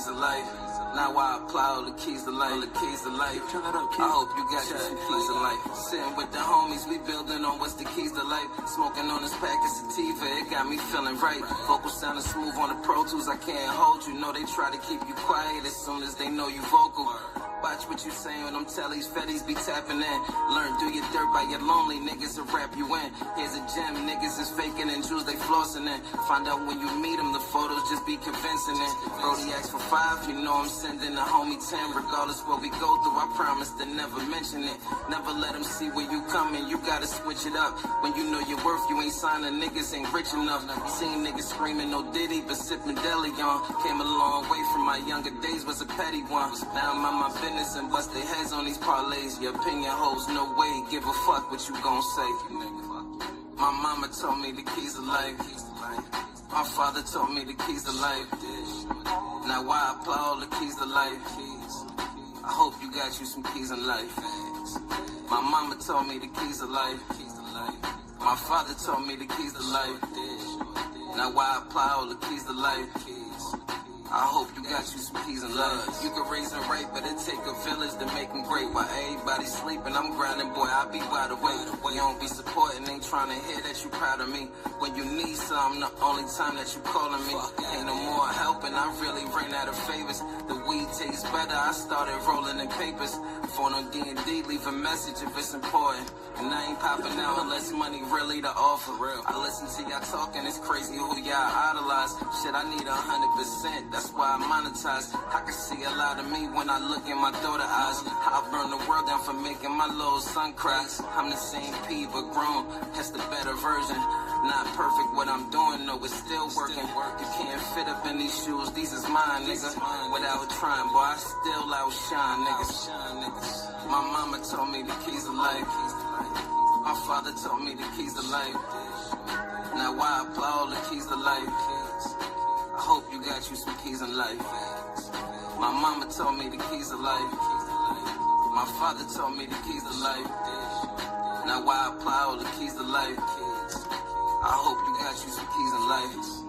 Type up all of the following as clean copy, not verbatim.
keys to life. Now I apply all the keys to life. I hope you got you some keys to life. Sitting with the homies, we building on what's the keys to life. Smoking on this pack of sativa, it got me feeling right. Vocals sounding smooth on the Pro Tools, I can't hold you. Know they try to keep you quiet as soon as they know you vocal. Watch what you say when them tellies, fetties be tapping in. Learn, do your dirt by your lonely niggas to rap you in. Here's a gem, niggas is faking and jewels they flossing in. Find out when you meet them, the photos just be convincing in. Brody asked for 5, you know I'm sending a homie 10. Regardless what we go through, I promise to never mention it. Never let them see where you coming, you gotta switch it up. When you know your worth, you ain't signing, niggas ain't rich enough. Seen niggas screaming no Diddy, but sipping deli on. Came a long way from my younger days, was a petty one. Now I'm on my business and bust their heads on these parlays. Your opinion holds no weight, give a fuck what you gon' say. My mama told me the keys to life. My father told me the keys to life. Now I apply all the keys to life. I hope you got you some keys in life. My mama told me the keys to life. My father told me the keys to life. Now I apply all the keys to life. I hope you got you some keys in life. You can raise them right, but it take a village to make them great. While everybody's sleeping, I'm grinding, boy, I be wide awake. You don't be supporting, ain't trying to hear that you proud of me. When you need something, the only time that you calling me. Ain't no more helping, I really ran out of favors. The weed tastes better, I started rolling in papers. Phone on D&D, leave a message if it's important. And I ain't popping out unless money really to offer. I listen to y'all talking, it's crazy who y'all idolize. Shit, I need 100%, that's why I monetize. I can see a lot of me when I look in my daughter's eyes. I'll burn the world down for making my little son cry. I'm the same P but grown, that's the better version. Not perfect what I'm doing, no, it's still working. You can't fit up in these shoes, these is mine, nigga. Without trying, boy, I still outshine niggas. My mama told me the keys to life. My father told me the keys to life. Now I apply all the keys to life. I hope you got you some keys in life. My mama told me the keys to life. My father told me the keys to life. Now I apply all the keys to life. I hope you got you some keys in life.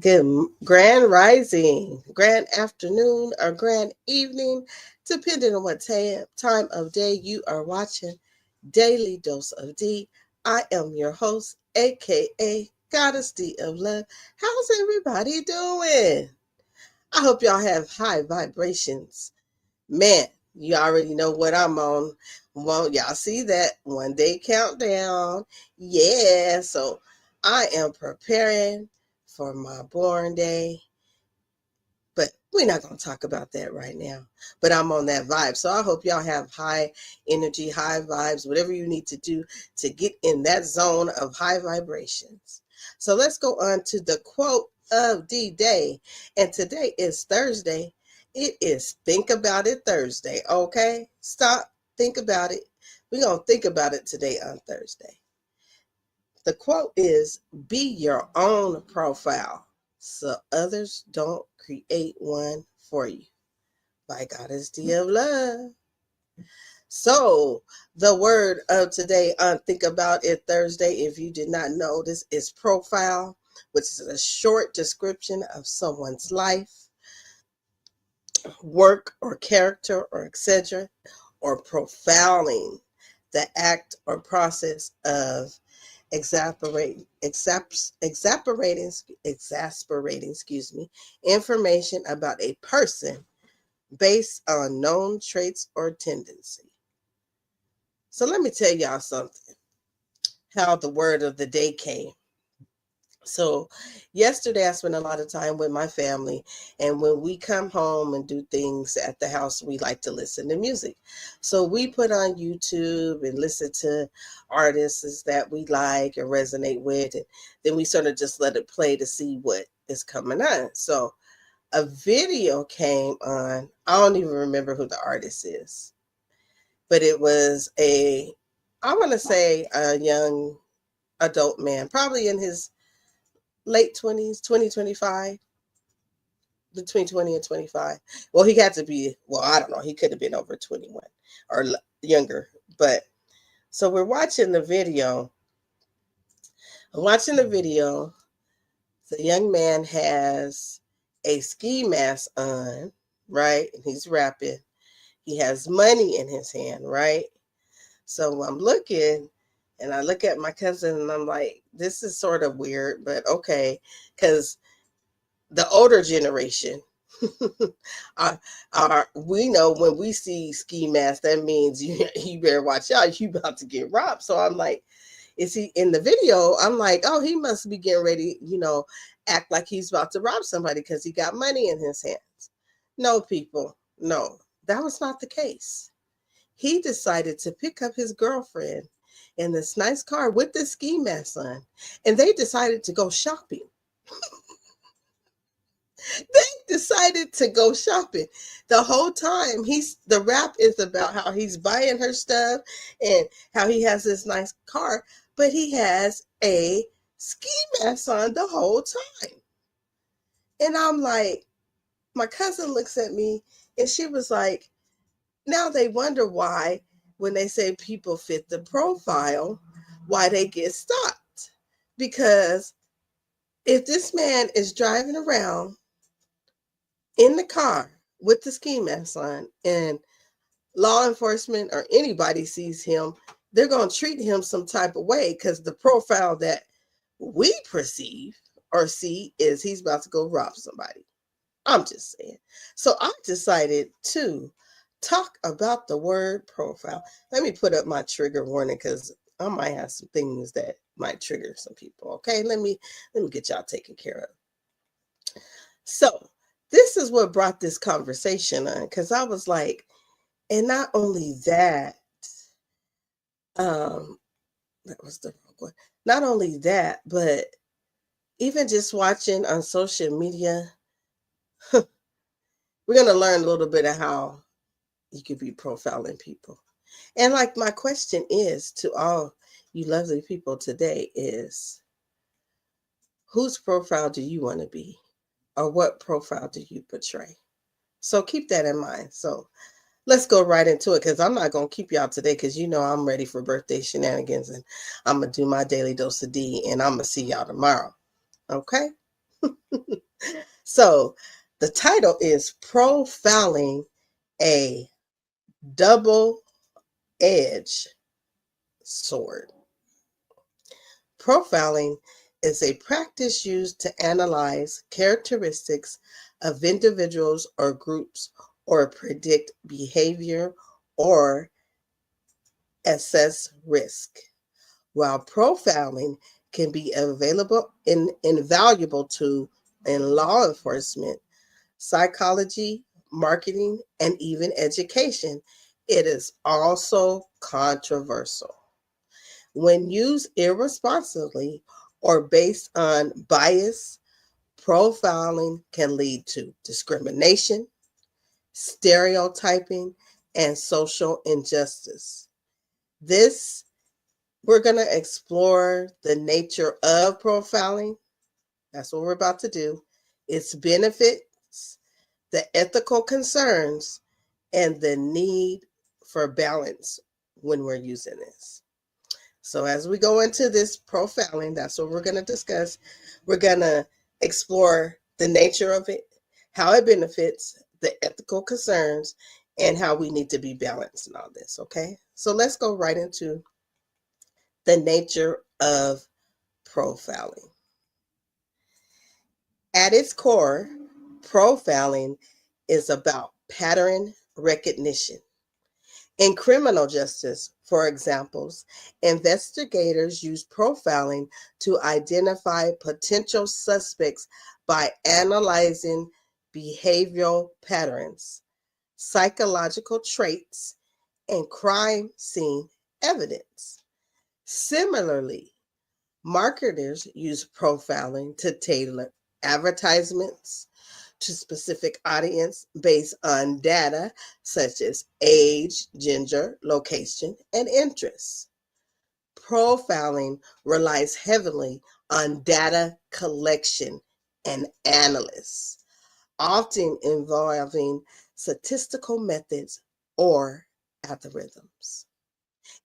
Good grand rising, grand afternoon, or grand evening, depending on what time of day you are watching Daily Dose of D. I am your host, aka Goddess D of Love. How's everybody doing? I hope y'all have high vibrations. Man, you already know what I'm on. Well, y'all see that 1 day countdown. Yeah, so I am preparing for my born day. But we're not going to talk about that right now. But I'm on that vibe. So I hope y'all have high energy, high vibes, whatever you need to do to get in that zone of high vibrations. So let's go on to the quote of the day. And today is Thursday. It is Think About It Thursday, okay? Stop, think about it. We're going to think about it today on Thursday. The quote is, be your own profile. so others don't create one for you. By Goddess D of Love. So, the word of today on Think About It Thursday, if you did not know, this is profile, which is a short description of someone's life, work, or character, or etc., or profiling, the act or process of exasperating, information about a person based on known traits or tendency. So let me tell y'all something, how the word of the day came. So yesterday I spent a lot of time with my family, and when we come home and do things at the house, we like to listen to music. So we put on YouTube and listen to artists that we like and resonate with, and then we sort of just let it play to see what is coming on. So a video came on. I don't even remember who the artist is, but it was I want to say a young adult man, probably in his late 20s, 2025, between 20 and 25. Well, he had to be, well, I don't know. He could have been over 21 or younger. But so we're watching the video. I'm watching the video. The young man has a ski mask on, right? And he's rapping. He has money in his hand, right? So I'm looking, and I look at my cousin and I'm like, this is sort of weird, but okay. Because the older generation, we know when we see ski masks, that means you better watch out. You about to get robbed. So I'm like, is he in the video? I'm like, oh, he must be getting ready, act like he's about to rob somebody because he got money in his hands. No, people, no, that was not the case. He decided to pick up his girlfriend in this nice car with the ski mask on, and they decided to go shopping. They decided to go shopping. The whole time the rap is about how he's buying her stuff and how he has this nice car, but he has a ski mask on the whole time. And I'm like, my cousin looks at me and she was like, now they wonder why, when they say people fit the profile, why they get stopped. Because if this man is driving around in the car with the ski mask on and law enforcement or anybody sees him, they're going to treat him some type of way because the profile that we perceive or see is he's about to go rob somebody. I'm just saying. So I decided to talk about the word profile. Let me put up my trigger warning because I might have some things that might trigger some people. Okay, let me get y'all taken care of. So this is what brought this conversation on, because I was like, and not only that, that was the wrong one. Not only that, but even just watching on social media, we're going to learn a little bit of how you could be profiling people. And like my question is to all you lovely people today is, whose profile do you want to be? Or what profile do you portray? So keep that in mind. So let's go right into it, because I'm not going to keep y'all today, because I'm ready for birthday shenanigans, and I'm going to do my daily dose of D, and I'm going to see y'all tomorrow. Okay? So the title is Profiling, a Double-Edged Sword. Profiling is a practice used to analyze characteristics of individuals or groups, or predict behavior or assess risk. While profiling can be invaluable tool in law enforcement, psychology, marketing, and even education, it is also controversial. When used irresponsibly or based on bias, profiling can lead to discrimination, stereotyping, and social injustice. We're going to explore the nature of profiling. That's what we're about to do. its benefits, the ethical concerns, and the need for balance when we're using this. So as we go into this profiling, that's what we're going to discuss. We're going to explore the nature of it, how it benefits, the ethical concerns, and how we need to be balanced in all this, okay? So let's go right into the nature of profiling. At its core, profiling is about pattern recognition. In criminal justice, for examples, investigators use profiling to identify potential suspects by analyzing behavioral patterns, psychological traits, and crime scene evidence. Similarly, marketers use profiling to tailor advertisements to specific audience based on data such as age, gender, location, and interests. Profiling relies heavily on data collection and analysis, often involving statistical methods or algorithms.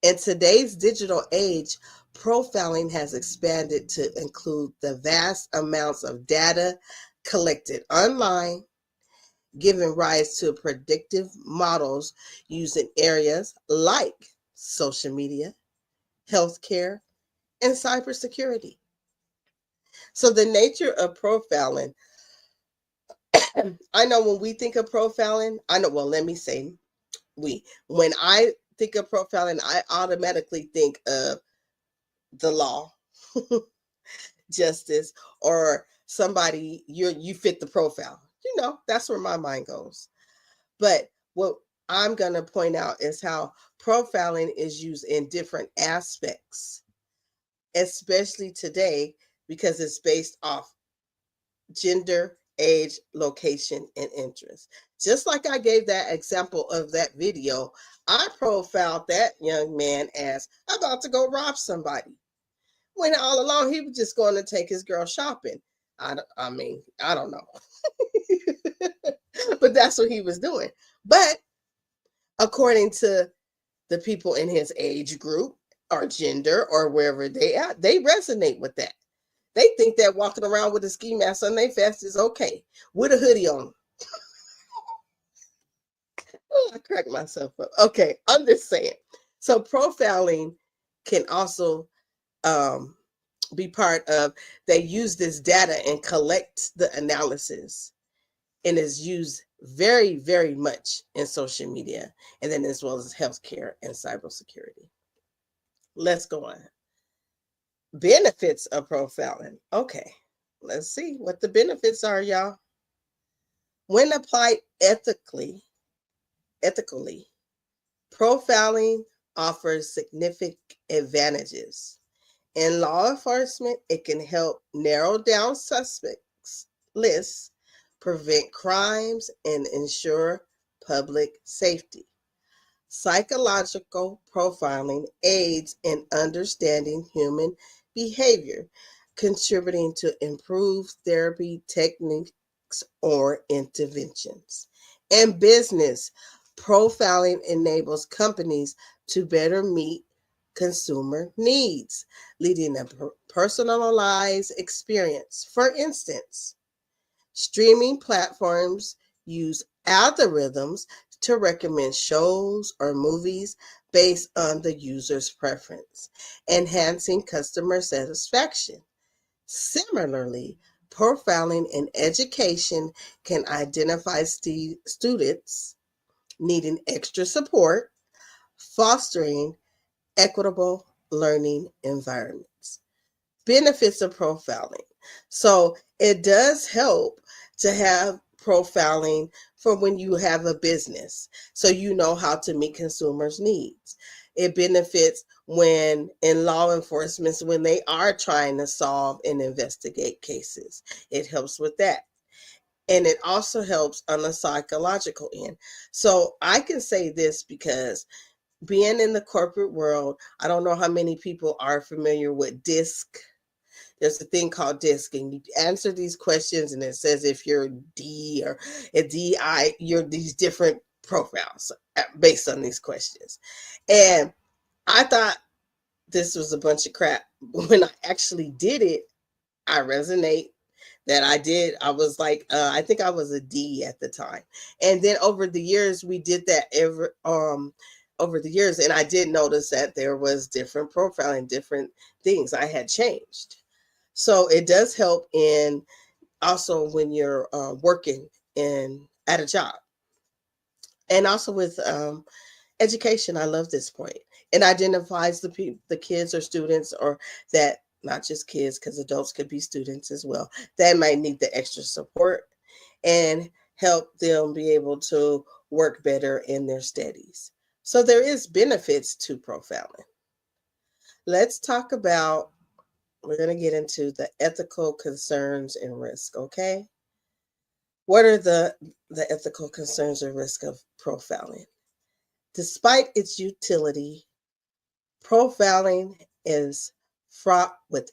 In today's digital age, profiling has expanded to include the vast amounts of data collected online, giving rise to predictive models used in areas like social media, healthcare, and cybersecurity. So, the nature of profiling, I know when we think of profiling, let me say when I think of profiling, I automatically think of the law, justice, or somebody you fit the profile. That's where my mind goes. But what I'm going to point out is how profiling is used in different aspects, especially today, because it's based off gender, age, location, and interest. Just like I gave that example of that video, I profiled that young man as about to go rob somebody, when all along he was just going to take his girl shopping. I don't know. But that's what he was doing. But according to the people in his age group or gender or wherever they are, they resonate with that. They think that walking around with a ski mask on their vest is okay, with a hoodie on. Oh, I cracked myself up. Okay, I'm just saying. So profiling can also be part of, they use this data and collect the analysis, and is used very, very much in social media, and then as well as healthcare and cybersecurity. Let's go on. Benefits of profiling. Okay, let's see what the benefits are, y'all. When applied ethically, profiling offers significant advantages. In law enforcement, it can help narrow down suspects lists, prevent crimes, and ensure public safety. Psychological profiling aids in understanding human behavior, contributing to improved therapy techniques or interventions. In business, profiling enables companies to better meet consumer needs, leading a personalized experience. For instance, streaming platforms use algorithms to recommend shows or movies based on the user's preference, enhancing customer satisfaction. Similarly, profiling in education can identify students needing extra support, fostering equitable learning environments. Benefits of profiling. So it does help to have profiling for when you have a business, so you know how to meet consumers' needs. It benefits when in law enforcement, when they are trying to solve and investigate cases. It helps with that. And it also helps on the psychological end. So I can say this because being in the corporate world, I don't know how many people are familiar with DISC. There's a thing called DISC, and you answer these questions, and it says if you're D or a DI, you're these different profiles based on these questions. And I thought this was a bunch of crap. When I actually did it, I resonate that I did. I was like, I think I was a D at the time. And then over the years, we did that over the years, and I did notice that there was different profiling, different things I had changed. So it does help in also when you're working in at a job, and also with education. I love this point. It identifies the kids or students, or that not just kids, because adults could be students as well, that might need the extra support and help them be able to work better in their studies. So there is benefits to profiling. Let's talk about, we're going to get into the ethical concerns and risk, okay? What are the ethical concerns and risk of profiling? Despite its utility, profiling is fraught with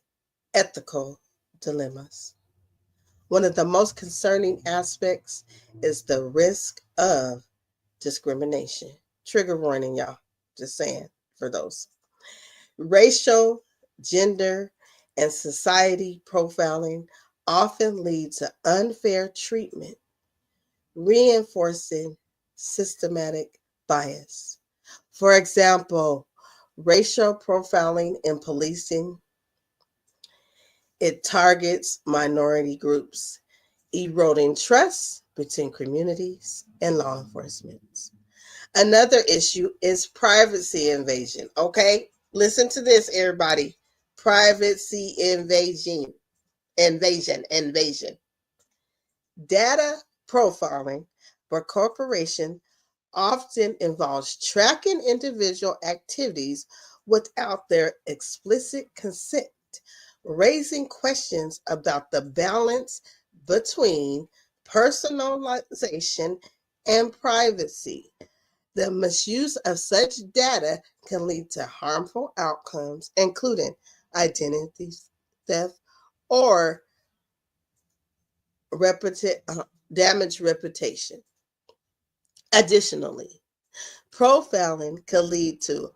ethical dilemmas. One of the most concerning aspects is the risk of discrimination. Trigger warning, y'all. Just saying for those. Racial, gender, and society profiling often lead to unfair treatment, reinforcing systematic bias. For example, racial profiling in policing, it targets minority groups, eroding trust between communities and law enforcement. Another issue is privacy invasion. Okay, listen to this, everybody. Privacy invasion. Data profiling for corporation often involves tracking individual activities without their explicit consent, raising questions about the balance between personalization and privacy. The misuse of such data can lead to harmful outcomes, including identity theft or damage reputation. Additionally, profiling can lead to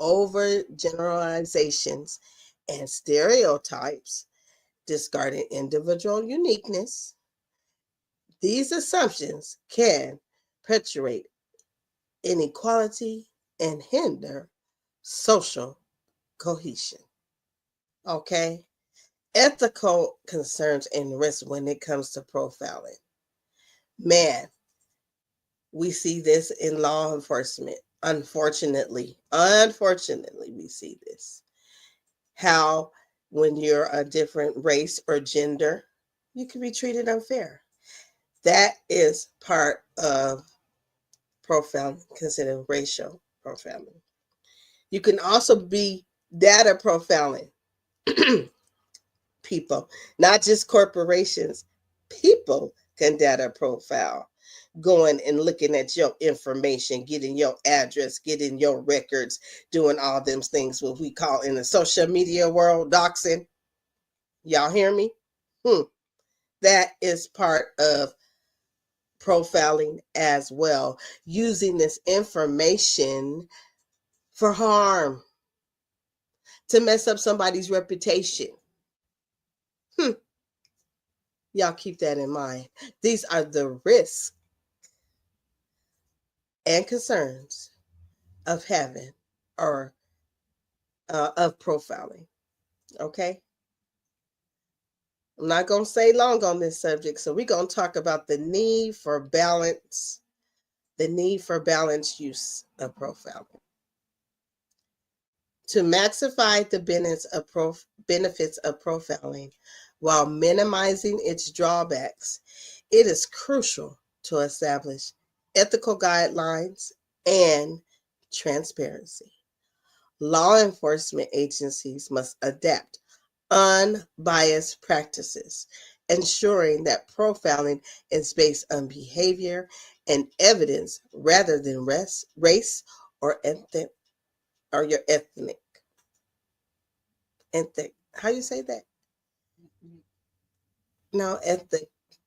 overgeneralizations and stereotypes, discarding individual uniqueness. These assumptions can perpetuate inequality and hinder social cohesion. Okay? Ethical concerns and risks when it comes to profiling. Man, we see this in law enforcement. Unfortunately, we see this. How when you're a different race or gender, you can be treated unfair. That is part of profiling, considered racial profiling. You can also be data profiling people, not just corporations. People can data profile, going and looking at your information, getting your address, getting your records, doing all them things what we call in the social media world doxing. Y'all hear me? That is part of profiling as well, using this information for harm, to mess up somebody's reputation. Y'all keep that in mind. These are the risks and concerns of having or of profiling. Okay? I'm not going to stay long on this subject, so we're going to talk about the need for balanced use of profiling. To maximize the benefits of profiling while minimizing its drawbacks, it is crucial to establish ethical guidelines and transparency. Law enforcement agencies must adapt unbiased practices, ensuring that profiling is based on behavior and evidence rather than race or your ethnic. How you say that? No,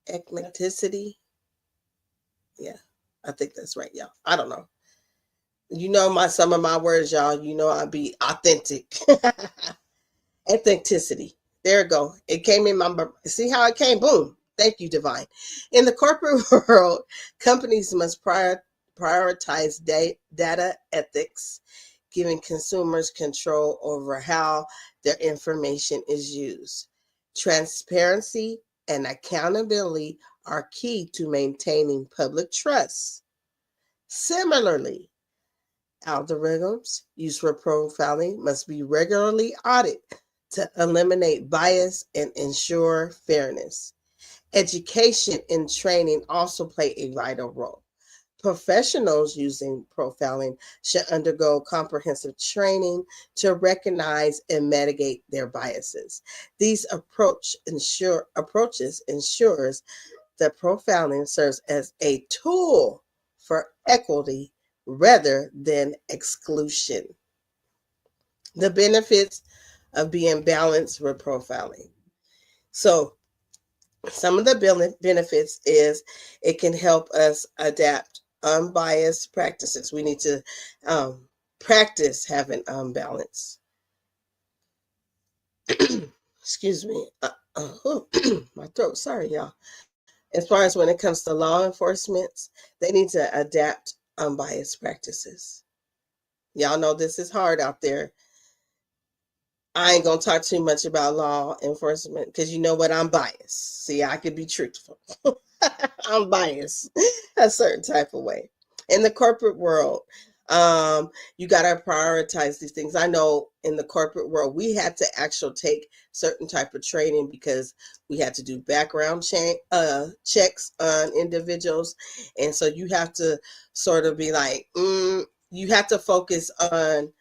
ethnicity. Yeah, I think that's right, y'all. I don't know. You know some of my words, y'all. You know I be authentic. Authenticity. There it go. It came in my. See how it came? Boom. Thank you, Divine. In the corporate world, companies must prioritize data ethics, giving consumers control over how their information is used. Transparency and accountability are key to maintaining public trust. Similarly, algorithms used for profiling must be regularly audited to eliminate bias and ensure fairness. Education and training also play a vital role. Professionals using profiling should undergo comprehensive training to recognize and mitigate their biases. These approaches ensures that profiling serves as a tool for equity rather than exclusion. The benefits of being balanced with profiling. So, some of the benefits is it can help us adapt unbiased practices. We need to practice having unbalance. Excuse me. My throat. Sorry, y'all. As far as when it comes to law enforcement, they need to adapt unbiased practices. Y'all know this is hard out there. I ain't gonna talk too much about law enforcement because you know what? I'm biased. See, I could be truthful. I'm biased a certain type of way. In the corporate world, you gotta prioritize these things. I know in the corporate world, we had to actually take certain type of training because we had to do background checks on individuals, and so you have to sort of be like, you have to focus on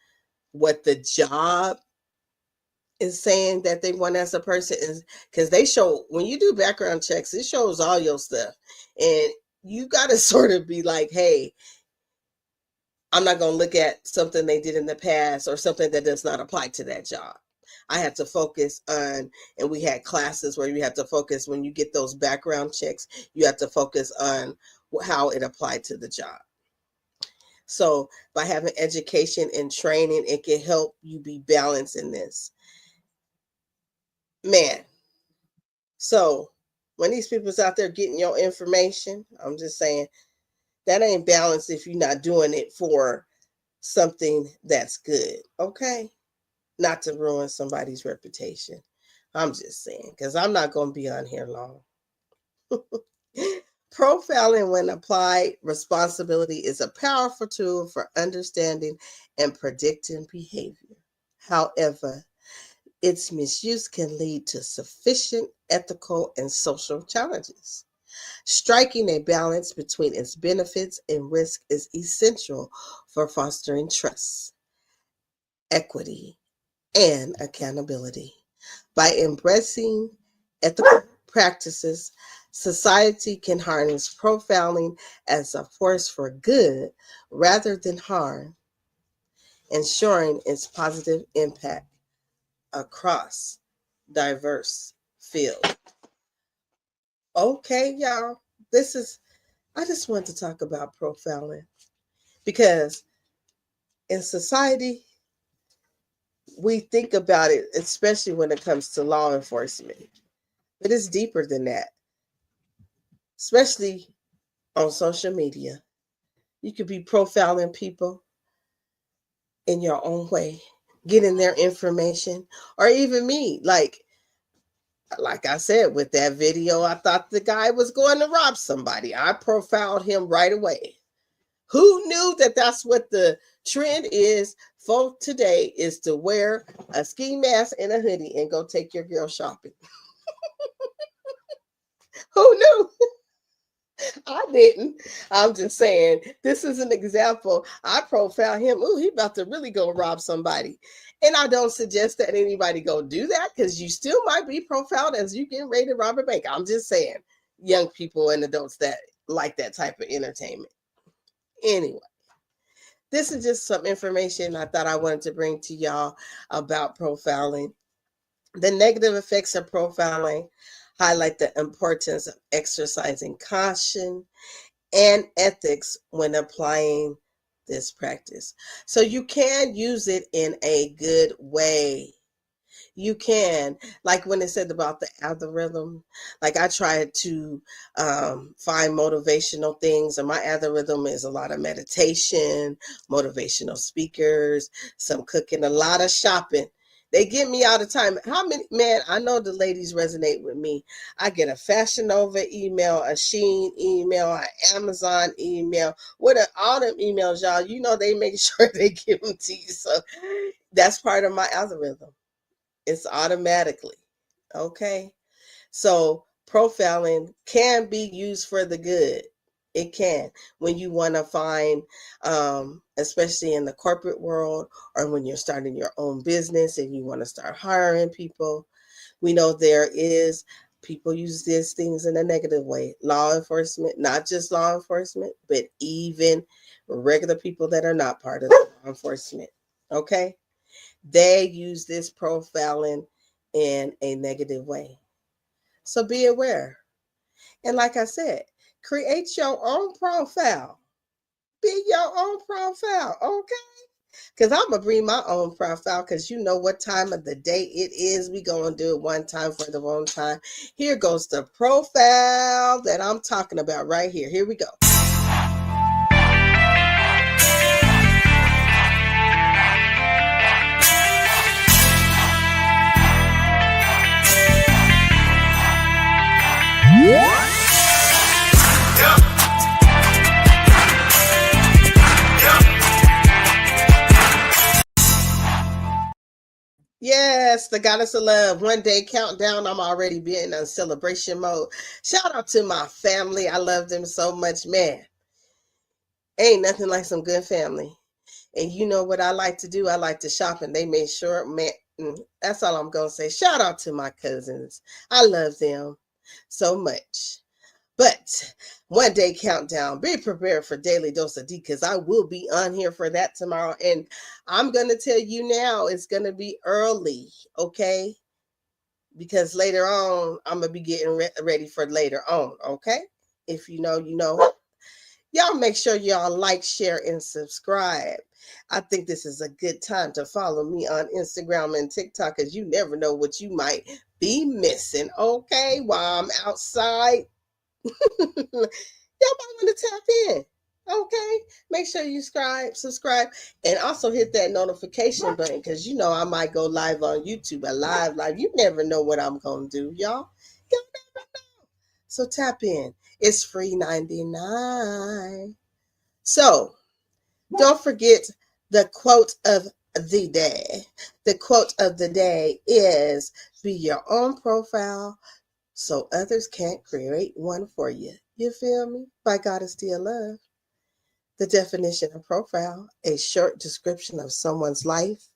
what the job is saying that they want as a person is because they show when you do background checks, it shows all your stuff. And you got to sort of be like, hey, I'm not going to look at something they did in the past or something that does not apply to that job. I had to focus on, and we had classes where you have to focus when you get those background checks, you have to focus on how it applied to the job. So by having education and training, it can help you be balanced in this. Man, so when these people's out there getting your information, I'm just saying that ain't balanced if you're not doing it for something that's good. Okay? Not to ruin somebody's reputation. I'm just saying, because I'm not going to be on here long. Profiling, when applied responsibility, is a powerful tool for understanding and predicting behavior. However, its misuse can lead to sufficient ethical and social challenges. Striking a balance between its benefits and risk is essential for fostering trust, equity, and accountability. By embracing ethical practices, society can harness profiling as a force for good rather than harm, ensuring its positive impact across diverse fields. Okay, y'all. I just want to talk about profiling because in society, we think about it, especially when it comes to law enforcement, but it's deeper than that, especially on social media. You could be profiling people in your own way, getting their information, or even me. Like I said, with that video, I thought the guy was going to rob somebody. I profiled him right away. Who knew that that's what the trend is for today is to wear a ski mask and a hoodie and go take your girl shopping? Who knew? I didn't. I'm just saying, this is an example. I profile him. Ooh, he about to really go rob somebody. And I don't suggest that anybody go do that because you still might be profiled as you get ready to rob a bank. I'm just saying, young people and adults that like that type of entertainment. Anyway, this is just some information I thought I wanted to bring to y'all about profiling. The negative effects of profiling. highlight the importance of exercising caution and ethics when applying this practice. So you can use it in a good way. You can, like when it said about the algorithm, like I try to find motivational things, and my algorithm is a lot of meditation, motivational speakers, some cooking, a lot of shopping. They get me all the time. How many, man, I know the ladies resonate with me. I get a Fashion Nova email, a Shein email, an Amazon email. What are all them emails, y'all? You know they make sure they give them to you. So that's part of my algorithm. It's automatically. Okay. So profiling can be used for the good. It can. When you want to find, especially in the corporate world, or when you're starting your own business and you want to start hiring people, we know there is people use these things in a negative way. Law enforcement, not just law enforcement, but even regular people that are not part of law enforcement. Okay. They use this profiling in a negative way. So be aware. And like I said, create your own profile. Be your own profile, okay? Because I'm going to bring my own profile because you know what time of the day it is. We going to do it one time for the one time. Here goes the profile that I'm talking about right here. Here we go. Yes, the goddess of love. One day countdown. I'm already being in celebration mode. Shout out to my family. I love them so much, man. Ain't nothing like some good family. And you know what I like to do? I like to shop, and they made sure, man. That's all I'm gonna say. Shout out to my cousins. I love them so much. But one day countdown. Be prepared for Daily Dose of D because I will be on here for that tomorrow. And I'm gonna tell you now, it's gonna be early, okay? Because later on, I'm gonna be getting ready for later on, okay? If you know, you know. Y'all make sure y'all like, share, and subscribe. I think this is a good time to follow me on Instagram and TikTok because you never know what you might be missing, okay? While I'm outside. Y'all might want to tap in. Okay. Make sure you subscribe, and also hit that notification button because you know I might go live on YouTube. A live. You never know what I'm gonna do, y'all. Y'all never know. So tap in. It's free 99. So don't forget the quote of the day. The quote of the day is be your own profile so others can't create one for you. You feel me? By God is still love. The definition of profile, a short description of someone's life,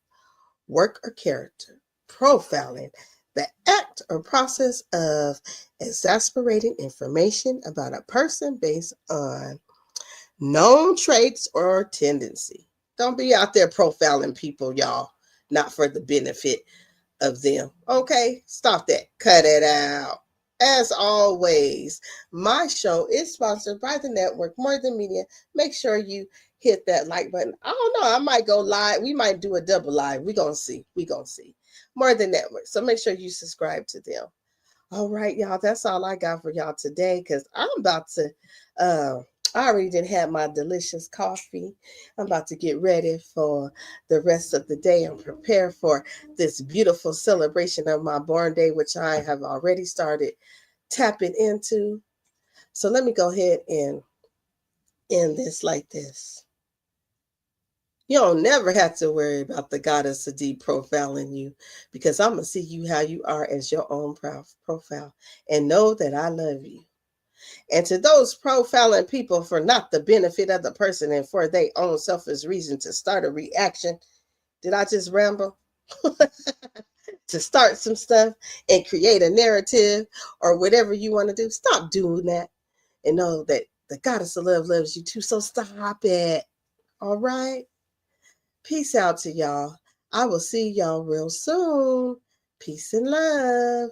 work, or character. Profiling, the act or process of exasperating information about a person based on known traits or tendency. Don't be out there profiling people, y'all, not for the benefit of them. Okay, stop that. Cut it out. As always, my show is sponsored by the network More Than Media. Make sure you hit that like button. I don't know. I might go live. We might do a double live. We're going to see. We're going to see. More Than Network. So make sure you subscribe to them. All right, y'all. That's all I got for y'all today because I'm about to I already did have my delicious coffee. I'm about to get ready for the rest of the day and prepare for this beautiful celebration of my born day, which I have already started tapping into. So let me go ahead and end this like this. You don't never have to worry about the goddess of deep profiling you because I'm going to see you how you are as your own profile and know that I love you. And to those profiling people for not the benefit of the person and for their own selfish reason to start a reaction, did I just ramble? To start some stuff and create a narrative or whatever you want to do, stop doing that and know that the goddess of love loves you too. So stop it. All right. Peace out to y'all. I will see y'all real soon. Peace and love.